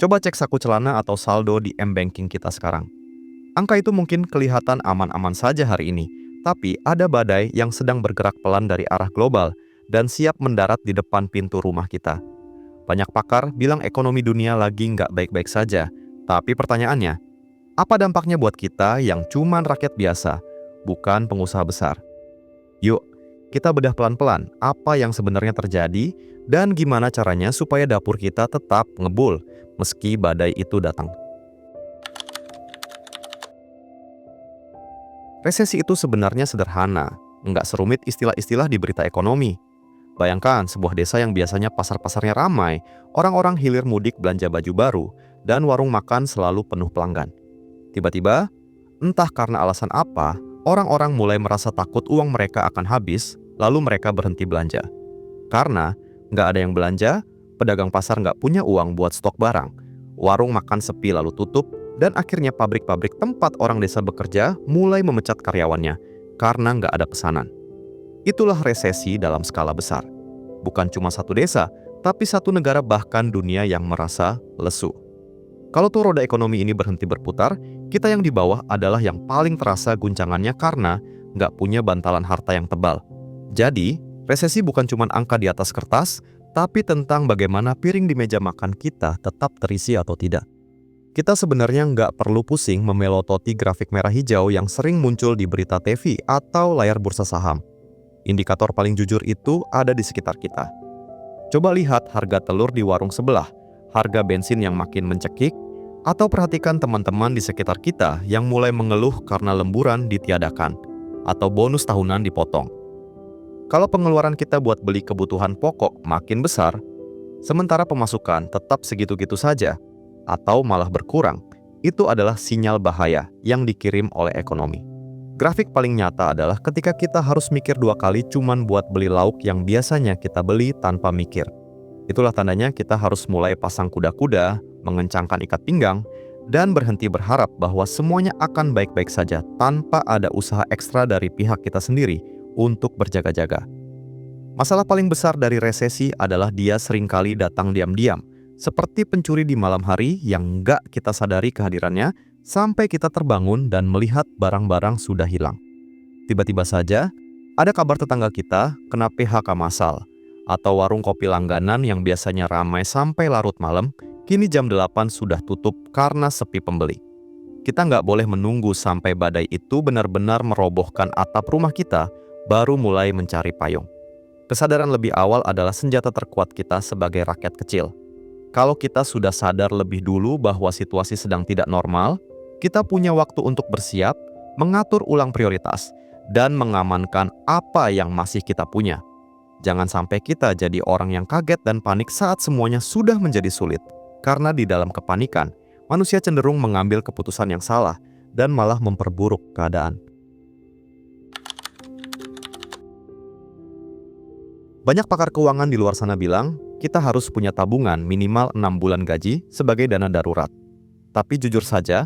Coba cek saku celana atau saldo di m-banking kita sekarang. Angka itu mungkin kelihatan aman-aman saja hari ini, tapi ada badai yang sedang bergerak pelan dari arah global dan siap mendarat di depan pintu rumah kita. Banyak pakar bilang ekonomi dunia lagi nggak baik-baik saja, tapi pertanyaannya, apa dampaknya buat kita yang cuman rakyat biasa, bukan pengusaha besar? Yuk, kita bedah pelan-pelan apa yang sebenarnya terjadi dan gimana caranya supaya dapur kita tetap ngebul meski badai itu datang. Resesi itu sebenarnya sederhana, nggak serumit istilah-istilah di berita ekonomi. Bayangkan sebuah desa yang biasanya pasar-pasarnya ramai, orang-orang hilir mudik belanja baju baru, dan warung makan selalu penuh pelanggan. Tiba-tiba, entah karena alasan apa, orang-orang mulai merasa takut uang mereka akan habis, lalu mereka berhenti belanja. Karena nggak ada yang belanja, pedagang pasar nggak punya uang buat stok barang, warung makan sepi lalu tutup, dan akhirnya pabrik-pabrik tempat orang desa bekerja mulai memecat karyawannya karena nggak ada pesanan. Itulah resesi dalam skala besar. Bukan cuma satu desa, tapi satu negara bahkan dunia yang merasa lesu. Kalau tuh roda ekonomi ini berhenti berputar, kita yang di bawah adalah yang paling terasa guncangannya karena nggak punya bantalan harta yang tebal. Jadi, resesi bukan cuma angka di atas kertas, tapi tentang bagaimana piring di meja makan kita tetap terisi atau tidak. Kita sebenarnya nggak perlu pusing memelototi grafik merah hijau yang sering muncul di berita TV atau layar bursa saham. Indikator paling jujur itu ada di sekitar kita. Coba lihat harga telur di warung sebelah, harga bensin yang makin mencekik, atau perhatikan teman-teman di sekitar kita yang mulai mengeluh karena lemburan ditiadakan, atau bonus tahunan dipotong. Kalau pengeluaran kita buat beli kebutuhan pokok makin besar, sementara pemasukan tetap segitu-gitu saja, atau malah berkurang, itu adalah sinyal bahaya yang dikirim oleh ekonomi. Grafik paling nyata adalah ketika kita harus mikir 2 kali cuman buat beli lauk yang biasanya kita beli tanpa mikir. Itulah tandanya kita harus mulai pasang kuda-kuda, mengencangkan ikat pinggang, dan berhenti berharap bahwa semuanya akan baik-baik saja tanpa ada usaha ekstra dari pihak kita sendiri untuk berjaga-jaga. Masalah paling besar dari resesi adalah dia seringkali datang diam-diam, seperti pencuri di malam hari yang nggak kita sadari kehadirannya sampai kita terbangun dan melihat barang-barang sudah hilang. Tiba-tiba saja, ada kabar tetangga kita kena PHK massal, atau warung kopi langganan yang biasanya ramai sampai larut malam, kini jam 8 sudah tutup karena sepi pembeli. Kita nggak boleh menunggu sampai badai itu benar-benar merobohkan atap rumah kita, baru mulai mencari payung. Kesadaran lebih awal adalah senjata terkuat kita sebagai rakyat kecil. Kalau kita sudah sadar lebih dulu bahwa situasi sedang tidak normal, kita punya waktu untuk bersiap, mengatur ulang prioritas, dan mengamankan apa yang masih kita punya. Jangan sampai kita jadi orang yang kaget dan panik saat semuanya sudah menjadi sulit. Karena di dalam kepanikan, manusia cenderung mengambil keputusan yang salah dan malah memperburuk keadaan. Banyak pakar keuangan di luar sana bilang, kita harus punya tabungan minimal 6 bulan gaji sebagai dana darurat. Tapi jujur saja,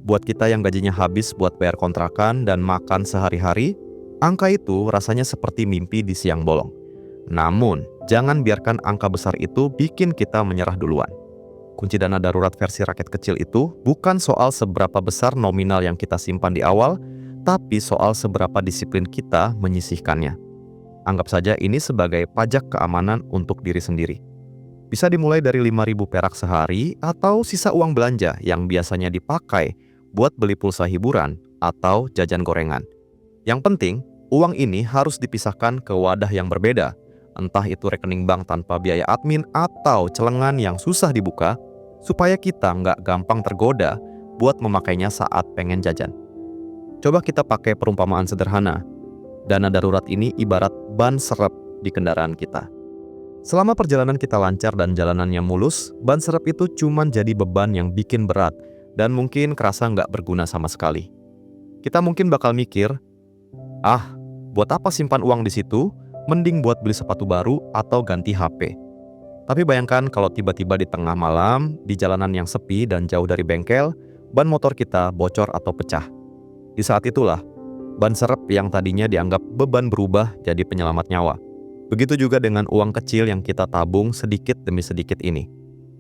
buat kita yang gajinya habis buat bayar kontrakan dan makan sehari-hari, angka itu rasanya seperti mimpi di siang bolong. Namun, jangan biarkan angka besar itu bikin kita menyerah duluan. Kunci dana darurat versi rakyat kecil itu bukan soal seberapa besar nominal yang kita simpan di awal, tapi soal seberapa disiplin kita menyisihkannya. Anggap saja ini sebagai pajak keamanan untuk diri sendiri. Bisa dimulai dari 5.000 perak sehari atau sisa uang belanja yang biasanya dipakai buat beli pulsa hiburan atau jajan gorengan. Yang penting, uang ini harus dipisahkan ke wadah yang berbeda, entah itu rekening bank tanpa biaya admin atau celengan yang susah dibuka, supaya kita nggak gampang tergoda buat memakainya saat pengen jajan. Coba kita pakai perumpamaan sederhana. Dana darurat ini ibarat ban serep di kendaraan kita. Selama perjalanan kita lancar dan jalanannya mulus, ban serep itu cuma jadi beban yang bikin berat dan mungkin kerasa nggak berguna sama sekali. Kita mungkin bakal mikir, buat apa simpan uang di situ? Mending buat beli sepatu baru atau ganti HP. Tapi bayangkan kalau tiba-tiba di tengah malam, di jalanan yang sepi dan jauh dari bengkel, ban motor kita bocor atau pecah. Di saat itulah, ban serep yang tadinya dianggap beban berubah jadi penyelamat nyawa. Begitu juga dengan uang kecil yang kita tabung sedikit demi sedikit ini.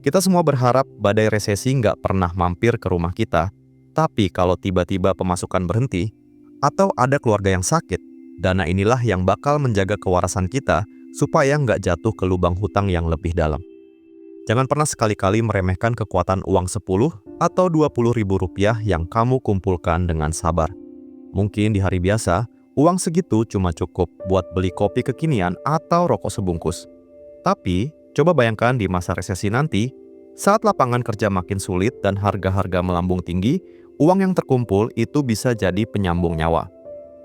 Kita semua berharap badai resesi nggak pernah mampir ke rumah kita, tapi kalau tiba-tiba pemasukan berhenti, atau ada keluarga yang sakit, dana inilah yang bakal menjaga kewarasan kita supaya nggak jatuh ke lubang hutang yang lebih dalam. Jangan pernah sekali-kali meremehkan kekuatan uang 10 atau 20 ribu rupiah yang kamu kumpulkan dengan sabar. Mungkin di hari biasa, uang segitu cuma cukup buat beli kopi kekinian atau rokok sebungkus. Tapi, coba bayangkan di masa resesi nanti, saat lapangan kerja makin sulit dan harga-harga melambung tinggi, uang yang terkumpul itu bisa jadi penyambung nyawa.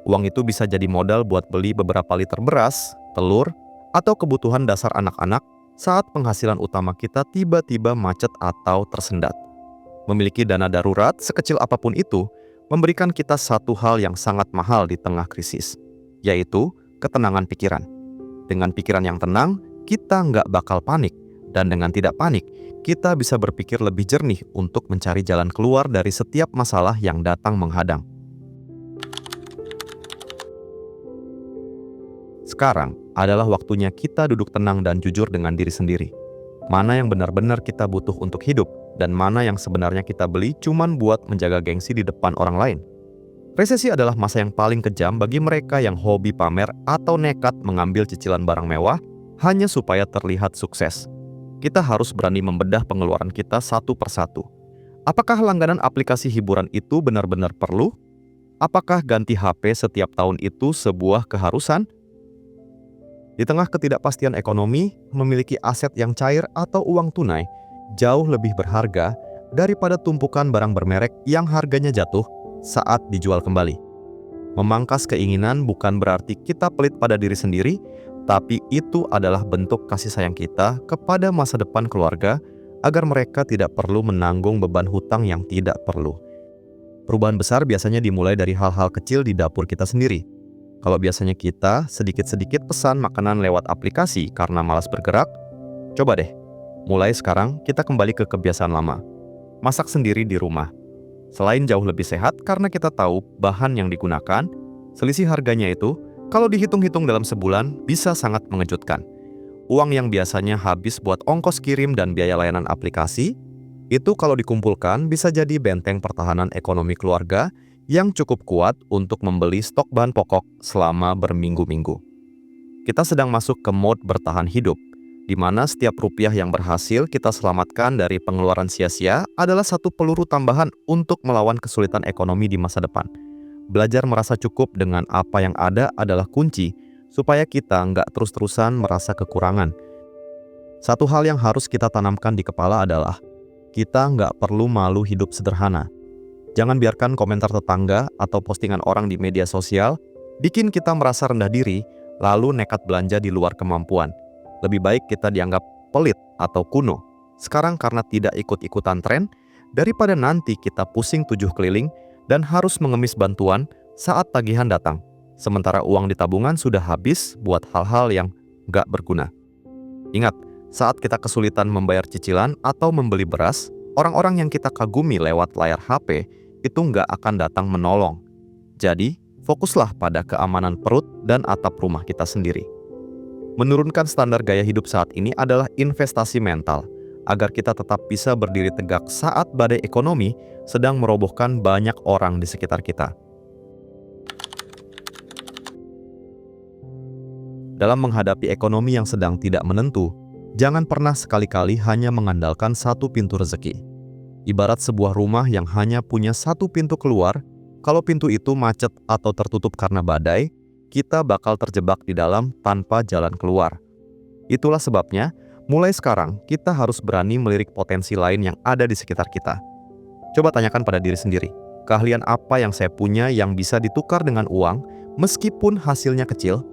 Uang itu bisa jadi modal buat beli beberapa liter beras, telur, atau kebutuhan dasar anak-anak saat penghasilan utama kita tiba-tiba macet atau tersendat. Memiliki dana darurat sekecil apapun itu, memberikan kita satu hal yang sangat mahal di tengah krisis, yaitu ketenangan pikiran. Dengan pikiran yang tenang, kita nggak bakal panik, dan dengan tidak panik, kita bisa berpikir lebih jernih untuk mencari jalan keluar dari setiap masalah yang datang menghadang. Sekarang adalah waktunya kita duduk tenang dan jujur dengan diri sendiri. Mana yang benar-benar kita butuh untuk hidup, dan mana yang sebenarnya kita beli cuman buat menjaga gengsi di depan orang lain. Resesi adalah masa yang paling kejam bagi mereka yang hobi pamer atau nekat mengambil cicilan barang mewah hanya supaya terlihat sukses. Kita harus berani membedah pengeluaran kita satu persatu. Apakah langganan aplikasi hiburan itu benar-benar perlu? Apakah ganti HP setiap tahun itu sebuah keharusan? Di tengah ketidakpastian ekonomi, memiliki aset yang cair atau uang tunai jauh lebih berharga daripada tumpukan barang bermerek yang harganya jatuh saat dijual kembali. Memangkas keinginan bukan berarti kita pelit pada diri sendiri, tapi itu adalah bentuk kasih sayang kita kepada masa depan keluarga agar mereka tidak perlu menanggung beban hutang yang tidak perlu. Perubahan besar biasanya dimulai dari hal-hal kecil di dapur kita sendiri. Kalau biasanya kita sedikit-sedikit pesan makanan lewat aplikasi karena malas bergerak, coba deh, mulai sekarang kita kembali ke kebiasaan lama. Masak sendiri di rumah. Selain jauh lebih sehat karena kita tahu bahan yang digunakan, selisih harganya itu, kalau dihitung-hitung dalam sebulan, bisa sangat mengejutkan. Uang yang biasanya habis buat ongkos kirim dan biaya layanan aplikasi, itu kalau dikumpulkan bisa jadi benteng pertahanan ekonomi keluarga yang cukup kuat untuk membeli stok bahan pokok selama berminggu-minggu. Kita sedang masuk ke mode bertahan hidup, di mana setiap rupiah yang berhasil kita selamatkan dari pengeluaran sia-sia adalah satu peluru tambahan untuk melawan kesulitan ekonomi di masa depan. Belajar merasa cukup dengan apa yang ada adalah kunci, supaya kita nggak terus-terusan merasa kekurangan. Satu hal yang harus kita tanamkan di kepala adalah, kita nggak perlu malu hidup sederhana. Jangan biarkan komentar tetangga atau postingan orang di media sosial bikin kita merasa rendah diri, lalu nekat belanja di luar kemampuan. Lebih baik kita dianggap pelit atau kuno sekarang karena tidak ikut-ikutan tren, daripada nanti kita pusing 7 keliling dan harus mengemis bantuan saat tagihan datang, sementara uang di tabungan sudah habis buat hal-hal yang nggak berguna. Ingat, saat kita kesulitan membayar cicilan atau membeli beras, orang-orang yang kita kagumi lewat layar HP itu nggak akan datang menolong. Jadi, fokuslah pada keamanan perut dan atap rumah kita sendiri. Menurunkan standar gaya hidup saat ini adalah investasi mental, agar kita tetap bisa berdiri tegak saat badai ekonomi sedang merobohkan banyak orang di sekitar kita. Dalam menghadapi ekonomi yang sedang tidak menentu, jangan pernah sekali-kali hanya mengandalkan satu pintu rezeki. Ibarat sebuah rumah yang hanya punya satu pintu keluar, kalau pintu itu macet atau tertutup karena badai, kita bakal terjebak di dalam tanpa jalan keluar. Itulah sebabnya, mulai sekarang kita harus berani melirik potensi lain yang ada di sekitar kita. Coba tanyakan pada diri sendiri, keahlian apa yang saya punya yang bisa ditukar dengan uang meskipun hasilnya kecil?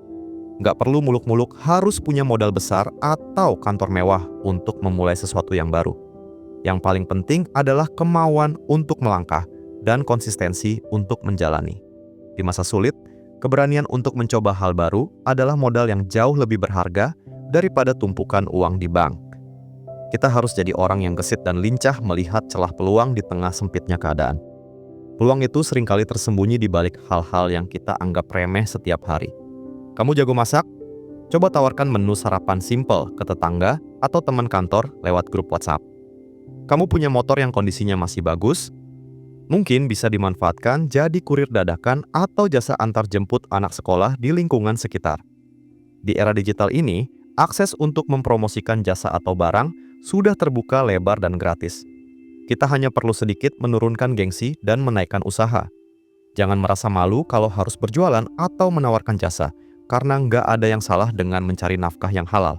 Nggak perlu muluk-muluk harus punya modal besar atau kantor mewah untuk memulai sesuatu yang baru. Yang paling penting adalah kemauan untuk melangkah dan konsistensi untuk menjalani. Di masa sulit, keberanian untuk mencoba hal baru adalah modal yang jauh lebih berharga daripada tumpukan uang di bank. Kita harus jadi orang yang gesit dan lincah melihat celah peluang di tengah sempitnya keadaan. Peluang itu seringkali tersembunyi di balik hal-hal yang kita anggap remeh setiap hari. Kamu jago masak? Coba tawarkan menu sarapan simple ke tetangga atau teman kantor lewat grup WhatsApp. Kamu punya motor yang kondisinya masih bagus? Mungkin bisa dimanfaatkan jadi kurir dadakan atau jasa antar jemput anak sekolah di lingkungan sekitar. Di era digital ini, akses untuk mempromosikan jasa atau barang sudah terbuka lebar dan gratis. Kita hanya perlu sedikit menurunkan gengsi dan menaikkan usaha. Jangan merasa malu kalau harus berjualan atau menawarkan jasa, karena nggak ada yang salah dengan mencari nafkah yang halal.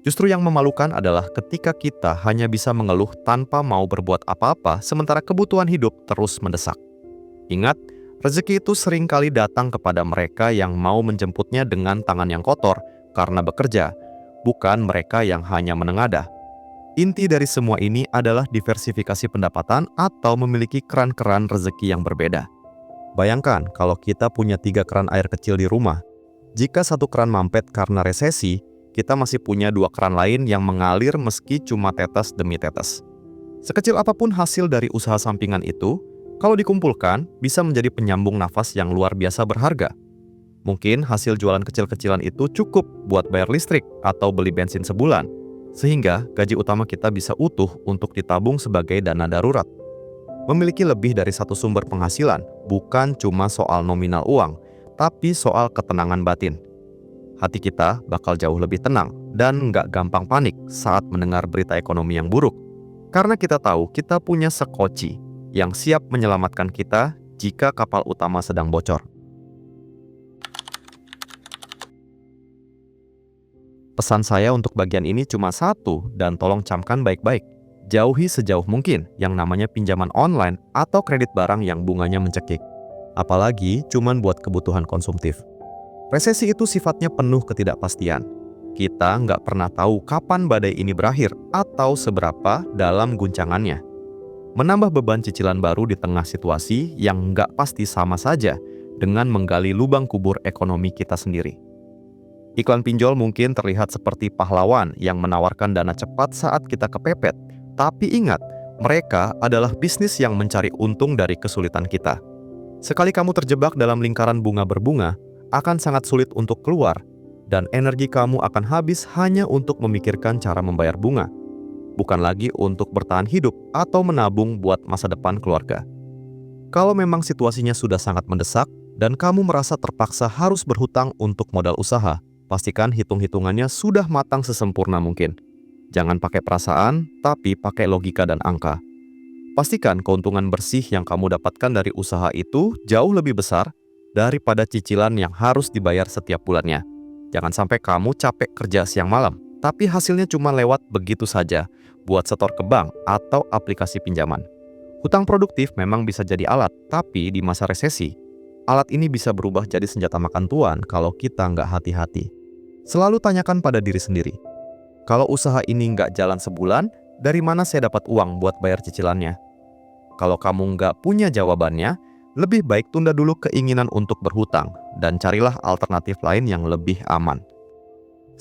Justru yang memalukan adalah ketika kita hanya bisa mengeluh tanpa mau berbuat apa-apa, sementara kebutuhan hidup terus mendesak. Ingat, rezeki itu seringkali datang kepada mereka yang mau menjemputnya dengan tangan yang kotor karena bekerja, bukan mereka yang hanya menengadah. Inti dari semua ini adalah diversifikasi pendapatan atau memiliki keran-keran rezeki yang berbeda. Bayangkan kalau kita punya 3 keran air kecil di rumah. Jika satu keran mampet karena resesi, kita masih punya 2 keran lain yang mengalir meski cuma tetes demi tetes. Sekecil apapun hasil dari usaha sampingan itu, kalau dikumpulkan, bisa menjadi penyambung nafas yang luar biasa berharga. Mungkin hasil jualan kecil-kecilan itu cukup buat bayar listrik atau beli bensin sebulan, sehingga gaji utama kita bisa utuh untuk ditabung sebagai dana darurat. Memiliki lebih dari satu sumber penghasilan bukan cuma soal nominal uang, tapi soal ketenangan batin. Hati kita bakal jauh lebih tenang dan nggak gampang panik saat mendengar berita ekonomi yang buruk. Karena kita tahu kita punya sekoci yang siap menyelamatkan kita jika kapal utama sedang bocor. Pesan saya untuk bagian ini cuma satu dan tolong camkan baik-baik. Jauhi sejauh mungkin yang namanya pinjaman online atau kredit barang yang bunganya mencekik. Apalagi cuman buat kebutuhan konsumtif. Resesi itu sifatnya penuh ketidakpastian. Kita nggak pernah tahu kapan badai ini berakhir atau seberapa dalam guncangannya. Menambah beban cicilan baru di tengah situasi yang nggak pasti sama saja dengan menggali lubang kubur ekonomi kita sendiri. Iklan pinjol mungkin terlihat seperti pahlawan yang menawarkan dana cepat saat kita kepepet, tapi ingat, mereka adalah bisnis yang mencari untung dari kesulitan kita. Sekali kamu terjebak dalam lingkaran bunga berbunga, akan sangat sulit untuk keluar, dan energi kamu akan habis hanya untuk memikirkan cara membayar bunga, bukan lagi untuk bertahan hidup atau menabung buat masa depan keluarga. Kalau memang situasinya sudah sangat mendesak, dan kamu merasa terpaksa harus berhutang untuk modal usaha, pastikan hitung-hitungannya sudah matang sesempurna mungkin. Jangan pakai perasaan, tapi pakai logika dan angka. Pastikan keuntungan bersih yang kamu dapatkan dari usaha itu jauh lebih besar daripada cicilan yang harus dibayar setiap bulannya. Jangan sampai kamu capek kerja siang malam, tapi hasilnya cuma lewat begitu saja buat setor ke bank atau aplikasi pinjaman. Hutang produktif memang bisa jadi alat, tapi di masa resesi, alat ini bisa berubah jadi senjata makan tuan kalau kita nggak hati-hati. Selalu tanyakan pada diri sendiri, kalau usaha ini nggak jalan sebulan, dari mana saya dapat uang buat bayar cicilannya? Kalau kamu nggak punya jawabannya, lebih baik tunda dulu keinginan untuk berhutang dan carilah alternatif lain yang lebih aman.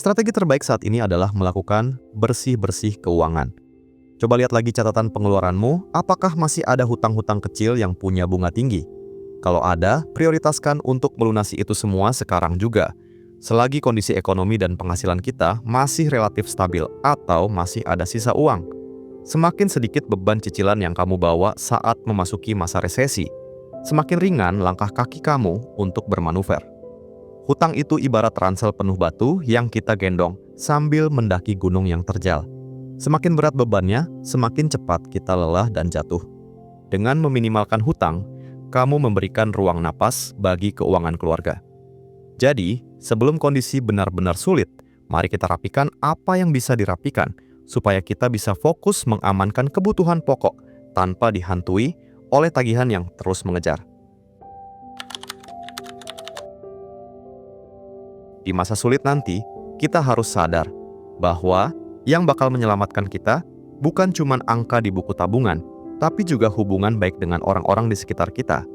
Strategi terbaik saat ini adalah melakukan bersih-bersih keuangan. Coba lihat lagi catatan pengeluaranmu, apakah masih ada hutang-hutang kecil yang punya bunga tinggi? Kalau ada, prioritaskan untuk melunasi itu semua sekarang juga, selagi kondisi ekonomi dan penghasilan kita masih relatif stabil atau masih ada sisa uang. Semakin sedikit beban cicilan yang kamu bawa saat memasuki masa resesi, semakin ringan langkah kaki kamu untuk bermanuver. Hutang itu ibarat ransel penuh batu yang kita gendong sambil mendaki gunung yang terjal. Semakin berat bebannya, semakin cepat kita lelah dan jatuh. Dengan meminimalkan hutang, kamu memberikan ruang napas bagi keuangan keluarga. Jadi, sebelum kondisi benar-benar sulit, mari kita rapikan apa yang bisa dirapikan, supaya kita bisa fokus mengamankan kebutuhan pokok tanpa dihantui oleh tagihan yang terus mengejar. Di masa sulit nanti, kita harus sadar bahwa yang bakal menyelamatkan kita bukan cuma angka di buku tabungan, tapi juga hubungan baik dengan orang-orang di sekitar kita.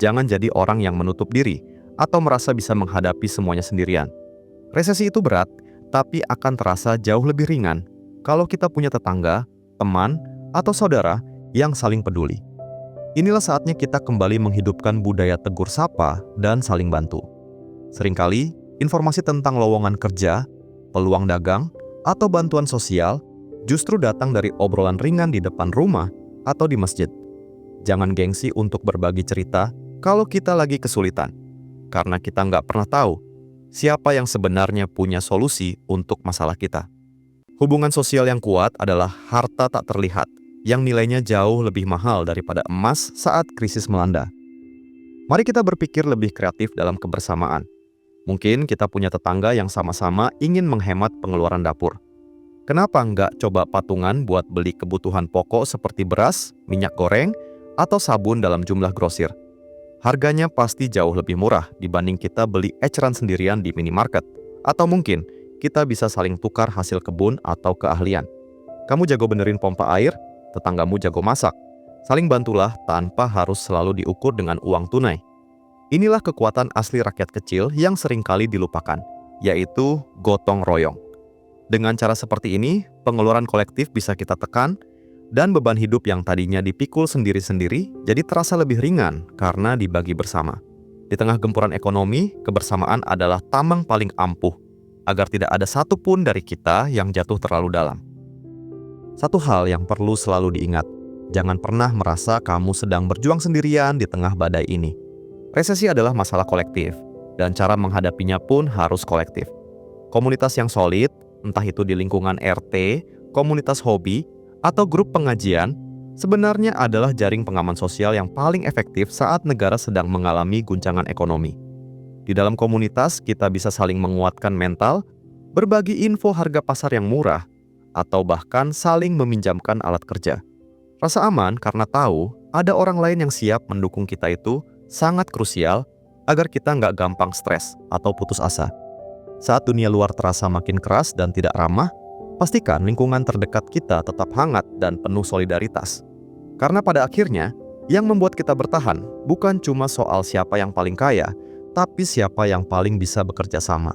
Jangan jadi orang yang menutup diri atau merasa bisa menghadapi semuanya sendirian. Resesi itu berat, tapi akan terasa jauh lebih ringan kalau kita punya tetangga, teman, atau saudara yang saling peduli. Inilah saatnya kita kembali menghidupkan budaya tegur sapa dan saling bantu. Seringkali, informasi tentang lowongan kerja, peluang dagang, atau bantuan sosial justru datang dari obrolan ringan di depan rumah atau di masjid. Jangan gengsi untuk berbagi cerita kalau kita lagi kesulitan, karena kita nggak pernah tahu siapa yang sebenarnya punya solusi untuk masalah kita. Hubungan sosial yang kuat adalah harta tak terlihat, yang nilainya jauh lebih mahal daripada emas saat krisis melanda. Mari kita berpikir lebih kreatif dalam kebersamaan. Mungkin kita punya tetangga yang sama-sama ingin menghemat pengeluaran dapur. Kenapa nggak coba patungan buat beli kebutuhan pokok seperti beras, minyak goreng, atau sabun dalam jumlah grosir? Harganya pasti jauh lebih murah dibanding kita beli eceran sendirian di minimarket. Atau mungkin kita bisa saling tukar hasil kebun atau keahlian. Kamu jago benerin pompa air, tetanggamu jago masak. Saling bantulah tanpa harus selalu diukur dengan uang tunai. Inilah kekuatan asli rakyat kecil yang seringkali dilupakan, yaitu gotong royong. Dengan cara seperti ini, pengeluaran kolektif bisa kita tekan, dan beban hidup yang tadinya dipikul sendiri-sendiri jadi terasa lebih ringan karena dibagi bersama. Di tengah gempuran ekonomi, kebersamaan adalah tameng paling ampuh, agar tidak ada satupun dari kita yang jatuh terlalu dalam. Satu hal yang perlu selalu diingat, jangan pernah merasa kamu sedang berjuang sendirian di tengah badai ini. Resesi adalah masalah kolektif, dan cara menghadapinya pun harus kolektif. Komunitas yang solid, entah itu di lingkungan RT, komunitas hobi, atau grup pengajian, sebenarnya adalah jaring pengaman sosial yang paling efektif saat negara sedang mengalami guncangan ekonomi. Di dalam komunitas, kita bisa saling menguatkan mental, berbagi info harga pasar yang murah, atau bahkan saling meminjamkan alat kerja. Rasa aman karena tahu ada orang lain yang siap mendukung kita itu sangat krusial agar kita nggak gampang stres atau putus asa. Saat dunia luar terasa makin keras dan tidak ramah, pastikan lingkungan terdekat kita tetap hangat dan penuh solidaritas. Karena pada akhirnya, yang membuat kita bertahan bukan cuma soal siapa yang paling kaya, tapi siapa yang paling bisa bekerja sama.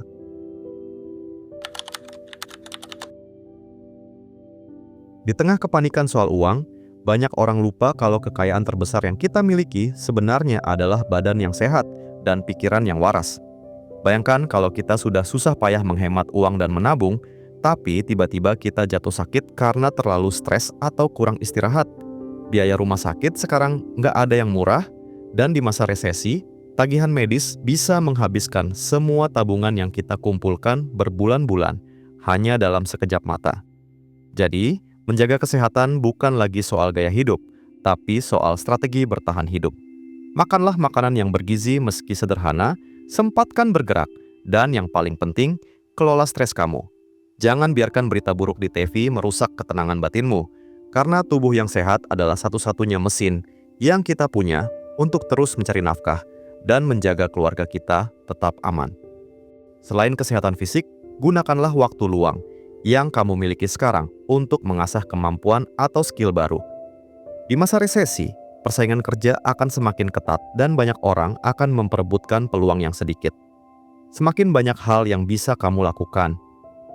Di tengah kepanikan soal uang, banyak orang lupa kalau kekayaan terbesar yang kita miliki sebenarnya adalah badan yang sehat dan pikiran yang waras. Bayangkan kalau kita sudah susah payah menghemat uang dan menabung, tapi tiba-tiba kita jatuh sakit karena terlalu stres atau kurang istirahat. Biaya rumah sakit sekarang nggak ada yang murah, dan di masa resesi, tagihan medis bisa menghabiskan semua tabungan yang kita kumpulkan berbulan-bulan hanya dalam sekejap mata. Jadi, menjaga kesehatan bukan lagi soal gaya hidup, tapi soal strategi bertahan hidup. Makanlah makanan yang bergizi meski sederhana, sempatkan bergerak, dan yang paling penting, kelola stres kamu. Jangan biarkan berita buruk di TV merusak ketenangan batinmu, karena tubuh yang sehat adalah satu-satunya mesin yang kita punya untuk terus mencari nafkah dan menjaga keluarga kita tetap aman. Selain kesehatan fisik, gunakanlah waktu luang yang kamu miliki sekarang untuk mengasah kemampuan atau skill baru. Di masa resesi, persaingan kerja akan semakin ketat dan banyak orang akan memperebutkan peluang yang sedikit. Semakin banyak hal yang bisa kamu lakukan,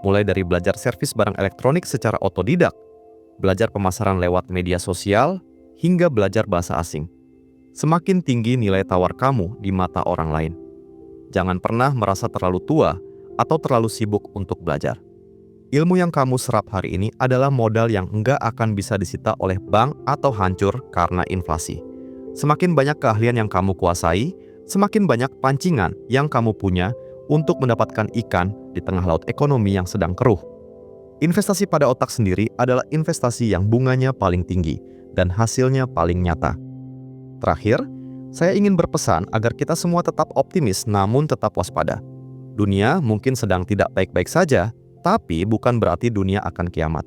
mulai dari belajar servis barang elektronik secara otodidak, belajar pemasaran lewat media sosial, hingga belajar bahasa asing. Semakin tinggi nilai tawar kamu di mata orang lain. Jangan pernah merasa terlalu tua atau terlalu sibuk untuk belajar. Ilmu yang kamu serap hari ini adalah modal yang enggak akan bisa disita oleh bank atau hancur karena inflasi. Semakin banyak keahlian yang kamu kuasai, semakin banyak pancingan yang kamu punya untuk mendapatkan ikan di tengah laut ekonomi yang sedang keruh. Investasi pada otak sendiri adalah investasi yang bunganya paling tinggi dan hasilnya paling nyata. Terakhir, saya ingin berpesan agar kita semua tetap optimis namun tetap waspada. Dunia mungkin sedang tidak baik-baik saja, tapi bukan berarti dunia akan kiamat.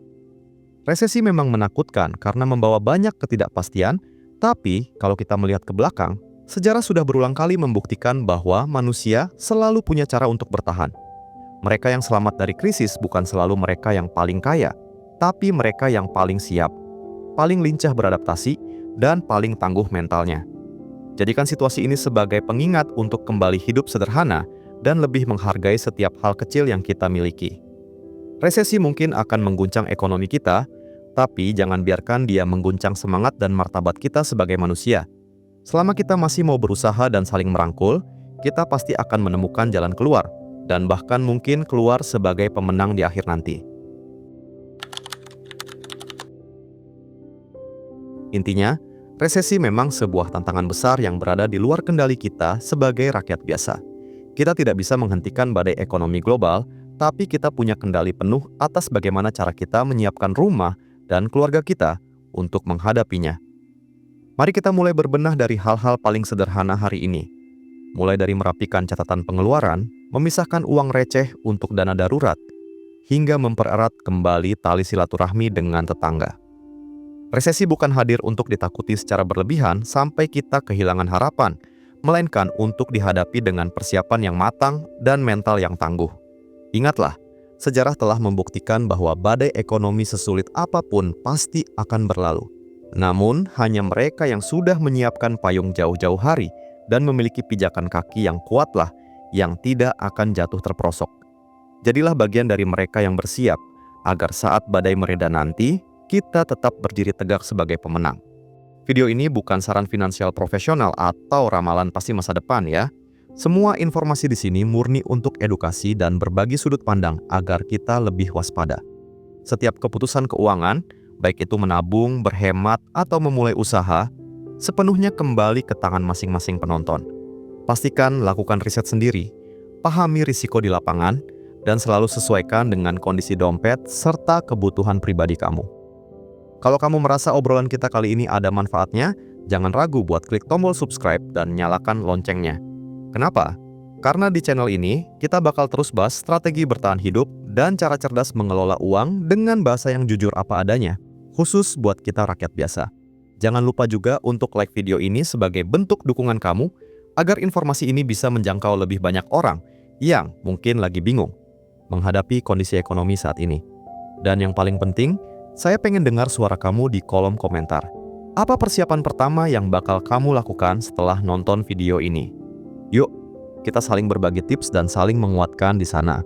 Resesi memang menakutkan karena membawa banyak ketidakpastian, tapi kalau kita melihat ke belakang, sejarah sudah berulang kali membuktikan bahwa manusia selalu punya cara untuk bertahan. Mereka yang selamat dari krisis bukan selalu mereka yang paling kaya, tapi mereka yang paling siap, paling lincah beradaptasi, dan paling tangguh mentalnya. Jadikan situasi ini sebagai pengingat untuk kembali hidup sederhana dan lebih menghargai setiap hal kecil yang kita miliki. Resesi mungkin akan mengguncang ekonomi kita, tapi jangan biarkan dia mengguncang semangat dan martabat kita sebagai manusia. Selama kita masih mau berusaha dan saling merangkul, kita pasti akan menemukan jalan keluar, dan bahkan mungkin keluar sebagai pemenang di akhir nanti. Intinya, resesi memang sebuah tantangan besar yang berada di luar kendali kita sebagai rakyat biasa. Kita tidak bisa menghentikan badai ekonomi global, tapi kita punya kendali penuh atas bagaimana cara kita menyiapkan rumah dan keluarga kita untuk menghadapinya. Mari kita mulai berbenah dari hal-hal paling sederhana hari ini. Mulai dari merapikan catatan pengeluaran, memisahkan uang receh untuk dana darurat, hingga mempererat kembali tali silaturahmi dengan tetangga. Resesi bukan hadir untuk ditakuti secara berlebihan sampai kita kehilangan harapan, melainkan untuk dihadapi dengan persiapan yang matang dan mental yang tangguh. Ingatlah, sejarah telah membuktikan bahwa badai ekonomi sesulit apapun pasti akan berlalu. Namun, hanya mereka yang sudah menyiapkan payung jauh-jauh hari dan memiliki pijakan kaki yang kuatlah yang tidak akan jatuh terperosok. Jadilah bagian dari mereka yang bersiap, agar saat badai mereda nanti, kita tetap berdiri tegak sebagai pemenang. Video ini bukan saran finansial profesional atau ramalan pasti masa depan ya. Semua informasi di sini murni untuk edukasi dan berbagi sudut pandang agar kita lebih waspada. Setiap keputusan keuangan, baik itu menabung, berhemat, atau memulai usaha, sepenuhnya kembali ke tangan masing-masing penonton. Pastikan lakukan riset sendiri, pahami risiko di lapangan, dan selalu sesuaikan dengan kondisi dompet serta kebutuhan pribadi kamu. Kalau kamu merasa obrolan kita kali ini ada manfaatnya, jangan ragu buat klik tombol subscribe dan nyalakan loncengnya. Kenapa? Karena di channel ini, kita bakal terus bahas strategi bertahan hidup dan cara cerdas mengelola uang dengan bahasa yang jujur apa adanya, khusus buat kita rakyat biasa. Jangan lupa juga untuk like video ini sebagai bentuk dukungan kamu, agar informasi ini bisa menjangkau lebih banyak orang yang mungkin lagi bingung menghadapi kondisi ekonomi saat ini. Dan yang paling penting, saya pengen dengar suara kamu di kolom komentar. Apa persiapan pertama yang bakal kamu lakukan setelah nonton video ini? Yuk, kita saling berbagi tips dan saling menguatkan di sana.